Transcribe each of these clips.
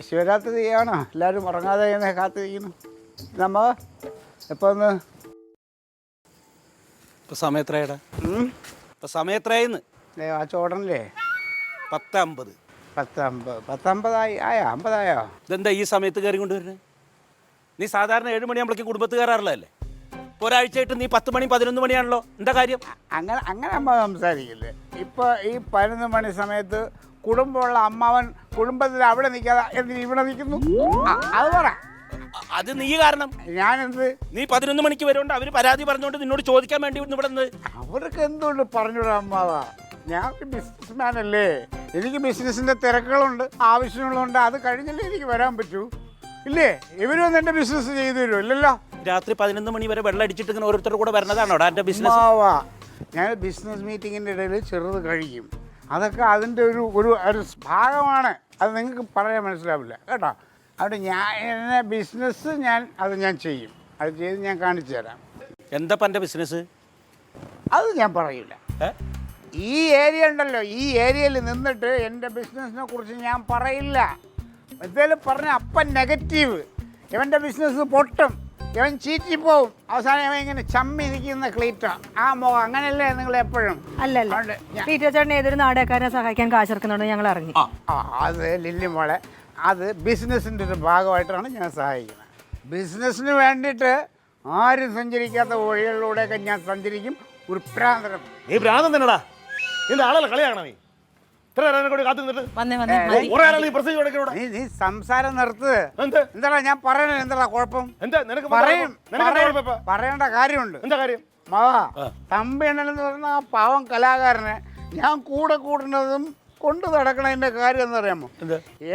ശിവരാത്രിയാണോ എല്ലാവരും ഉറങ്ങാതെ കാത്തിരിക്കുന്നു. നമ്മ എപ്പോൾ ഒന്ന് ഇപ്പം സമയത്രയുടെ ഇപ്പം സമയത്രയെന്ന് ആ ചോടനല്ലേ 10:50. 10:50 ആയോ 50 ഇതെന്താ ഈ സമയത്ത് കയറി കൊണ്ടുവരുന്നത്? നീ സാധാരണ 7 മണിയാകുമ്പോഴേക്കും കുടുംബത്ത് കയറാറുള്ളതല്ലേ? ഇപ്പോൾ ഒരാഴ്ചയായിട്ട് നീ 10 മണി 11 മണിയാണല്ലോ. എന്താ കാര്യം? അങ്ങനെ അമ്മ സംസാരിക്കില്ലേ. ഇപ്പോൾ ഈ 11 മണി സമയത്ത് കുടുംബമുള്ള അമ്മാവൻ കുടുംബത്തിൽ അവിടെ നിൽക്കാതെ എന്തിന് ഇവിടെ നിൽക്കുന്നു? അത് പറ. അത് നീ കാരണം. ഞാനെന്ത്? നീ 11 മണിക്ക് വരുകൊണ്ട് അവർ പരാതി പറഞ്ഞുകൊണ്ട് നിന്നോട് ചോദിക്കാൻ വേണ്ടി ഇവിടെ നിന്ന്. അവർക്ക് എന്തുകൊണ്ട് പറഞ്ഞൂടാ അമ്മാവാ? ഞാൻ ഒരു ബിസിനസ് മാൻ അല്ലേ. എനിക്ക് ബിസിനസ്സിൻ്റെ തിരക്കുകളുണ്ട്, ആവശ്യങ്ങളുണ്ട്. അത് കഴിഞ്ഞല്ലേ എനിക്ക് വരാൻ പറ്റൂ. ഇല്ലേ? ഇവരൊന്നും എൻ്റെ ബിസിനസ് ചെയ്തു തരുമോ? ഇല്ലല്ലോ. രാത്രി 11 മണി വരെ വെള്ളം അടിച്ചിട്ട് ഇങ്ങനെ ഓരോരുത്തരുടെ കൂടെ വരണതാണോ എൻ്റെ ബിസിനസ്? ഞാൻ ബിസിനസ് മീറ്റിങ്ങിൻ്റെ ഇടയിൽ ചെറുത് കഴിക്കും. അതൊക്കെ അതിൻ്റെ ഒരു ഭാഗമാണ്. അത് നിങ്ങൾക്ക് പറയാൻ മനസ്സിലാവില്ല കേട്ടോ. അവിടെ എന്നെ ബിസിനസ് ഞാൻ ചെയ്യും. അത് ചെയ്ത് ഞാൻ കാണിച്ചു തരാം. എന്താ എൻ്റെ ബിസിനസ്? അത് ഞാൻ പറയില്ല. ഈ ഏരിയ ഉണ്ടല്ലോ, ഈ ഏരിയയിൽ നിന്നിട്ട് എൻ്റെ ബിസിനസ്സിനെ കുറിച്ച് ഞാൻ പറയില്ല. എന്തെങ്കിലും പറഞ്ഞ അപ്പം നെഗറ്റീവ്. ഇവൻ്റെ ബിസിനസ് പൊട്ടും, ഇവൻ ചീറ്റിപ്പോവും, അവസാനം ഇവൻ ഇങ്ങനെ ചമ്മി നിൽക്കുന്ന ക്ലീറ്റ ആ മുഖം. അങ്ങനെയല്ലേ നിങ്ങൾ എപ്പോഴും? അല്ലല്ല, ചേട്ടൻ ഏതൊരു നാടകക്കാരനെ സഹായിക്കാൻ കാശിറക്കുന്നുണ്ടോ ഞങ്ങൾ ഇറങ്ങി. അത് ലില്ലി മോളെ, അത് ബിസിനസ്സിൻ്റെ ഒരു ഭാഗമായിട്ടാണ് ഞാൻ സഹായിക്കുന്നത്. ബിസിനസ്സിന് വേണ്ടിയിട്ട് ആരും സഞ്ചരിക്കാത്ത വഴികളിലൂടെയൊക്കെ ഞാൻ സഞ്ചരിക്കും. ഒരു പ്രാന്തരം. നീ ഭ്രാന്തൻ തന്നെടാ. നിന്റെ ആളല്ല കളിയാകണ. നീ ഇത്ര നേരം കൂടി കാത്തു നിന്നിട്ട് നീ സംസാരം നിർത്ത്. എന്താടാ ഞാൻ പറയണേ? എന്താടാ കുഴപ്പം? പറയേണ്ട കാര്യമുണ്ട്. എന്താ കാര്യം? മാവാ, തമ്പിയണ്ണനെന്ന് പറഞ്ഞ ആ പാവം കലാകാരനെ ഞാൻ കൂടെ കൂടുന്നതും കൊണ്ട് നടക്കണതിൻ്റെ കാര്യം എന്നറിയാമോ?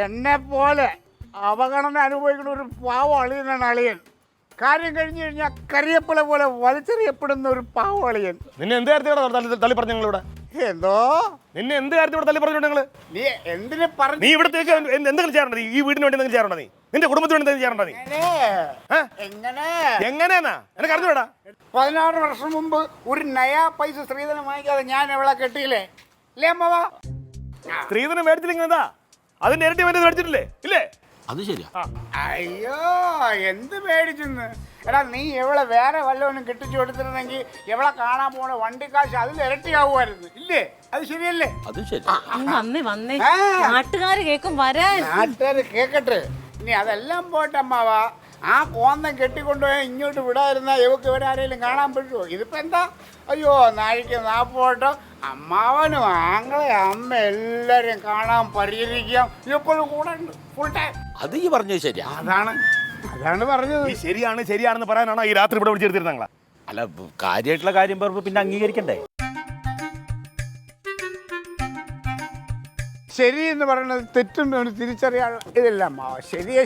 എന്നെ പോലെ അവഗണന അനുഭവിക്കുന്ന ഒരു പാവം അളിയനാണ് അളിയൻ. കാര്യം കഴിഞ്ഞു കഴിഞ്ഞാൽ കരിയപ്പല പോലെ വലിച്ചെറിയപ്പെടുന്ന ഒരു പാവം അളിയൻ. നിന്നെ എന്ത് കാര്യത്തോടെ തള്ളി പറഞ്ഞു ഞങ്ങളിവിടെ? എന്തോ നിന്നെ എന്ത് കാര്യത്തോടെ തള്ളി പറഞ്ഞു ഞങ്ങള്? നീ എന്തിനെ പറഞ്ഞു? നീ ഇവിടത്തേക്ക് എന്തെങ്കിലും ചെയ്യാറുണ്ടോ? ഈ വീടിന് വേണ്ടി എന്തെങ്കിലും ചെയ്യാറുണ്ടോ? നീ നിന്റെ കുടുംബത്തിന് വേണ്ടി എന്തെങ്കിലും ചെയ്യാറുണ്ടോ? നീ എങ്ങനെയാ എനിക്ക് അറിഞ്ഞൂടാ. 16 വർഷം മുമ്പ് ഒരു നയാ പൈസ സ്ത്രീധനം വാങ്ങിക്കാതെ ഞാൻ എവളെ കെട്ടിയില്ലേ? ഇല്ലേ അമ്മവാ? സ്ത്രീധനം മേടിച്ചില്ലെങ്കിൽ എന്താ അതിന്റെ ഇരട്ടി വേണ്ടി മേടിച്ചിട്ടില്ലേ? ഇല്ലേ? അത് ശരിയാ. അയ്യോ, എന്ത് മേടിച്ചെന്ന്? എടാ, നീ എവളെ വേറെ വല്ലവനും കെട്ടിച്ചു കൊടുത്തിരുന്നെങ്കിൽ എവളെ കാണാൻ പോണ വണ്ടിക്കാശ് അതിൽ ഇരട്ടിയാവുമായിരുന്നു. ഇല്ലേ? അത് ശരിയല്ലേ? അത് ശരി. നാട്ടുകാർ കേൾക്കും, നാട്ടുകാർ കേക്കട്ടെ. ഇനി അതെല്ലാം പോട്ടെ അമ്മാവാ. ആ കോന്തം കെട്ടിക്കൊണ്ടുപോയാൽ ഇങ്ങോട്ട് വിടാതിരുന്ന ഇവക്ക് ഇവരെ ആരെങ്കിലും കാണാൻ പറ്റുമോ? ഇതിപ്പോ എന്താ? അയ്യോ, നാഴിക്ക് നാപ്പോട്ടോ അമ്മാവനും ആങ്ങളെ അമ്മ എല്ലാരെയും കാണാൻ പരിഹരിക്കാം. എപ്പോഴും കൂടെ ഉണ്ട്, ഫുൾ ടൈം. അത് ഈ പറഞ്ഞത് ശരിയാ. അതാണ് പറഞ്ഞത്. ശരിയാണെന്ന് പറയാനാണോ ഈ രാത്രി ഇവിടെ വിളിച്ചെടുത്തിരുന്ന? അല്ല, കാര്യമായിട്ടുള്ള കാര്യം പറയുമ്പോൾ പിന്നെ അംഗീകരിക്കണ്ടേ? ശരി എന്ന് പറയുന്നത് തെറ്റെന്ന് തിരിച്ചറിയാൻ ഇതില്ല അമ്മാവ.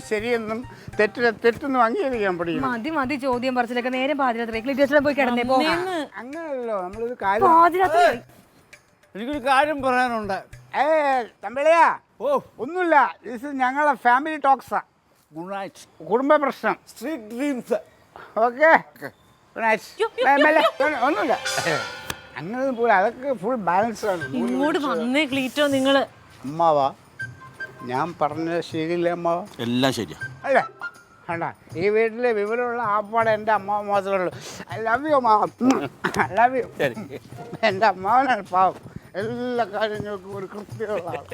ശരിയെന്നും തെറ്റെന്നും അംഗീകരിക്കാൻ പഠിക്കും. മതി ചോദ്യം പറച്ചിലൊക്കെ. നേരെ പാതിരാത്രി പോയി കിടന്നേ. അങ്ങനെയല്ലോ നമ്മളൊരു കാര്യം. എനിക്കൊരു കാര്യം പറയാനുണ്ട്. തമ്പിളിയാ, ഒന്നുമില്ല. ഇത് ഞങ്ങളെ ഫാമിലി ടോക്സാ. Good night. കുടുംബ പ്രശ്നം, സ്വീറ്റ് ഡ്രീംസ്. ഓക്കെ, ഒന്നുമില്ല. അങ്ങനെ പോലെ അതൊക്കെ ഫുൾ ബാലൻസ് ആണ്. ഇങ്ങോട്ട് വന്നേ ക്ലീറ്റോ നിങ്ങള്. അമ്മാവാ, ഞാൻ പറഞ്ഞത് ശരിയില്ല അമ്മാവ? എല്ലാം ശരിയാ. അല്ലേ? വേണ്ട, ഈ വീട്ടിലെ വിവരമുള്ള ആപ്പാടെ എൻ്റെ അമ്മാവ മാത്രമേ ഉള്ളൂ. ഐ ലവ് യു അമ്മാവ. I love you. എൻ്റെ അമ്മാവനാണ് പാവം. എല്ലാ കാര്യങ്ങൾക്കും ഒരു കൃത്യമുള്ള ആൾ.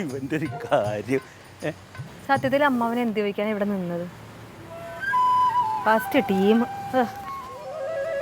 ഇവന്റെ ഒരു കാര്യം. സത്യത്തിൽ അമ്മാവനെ എന്ത് ചോദിക്കാനാണ് ഇവിടെ നിന്നത്? First team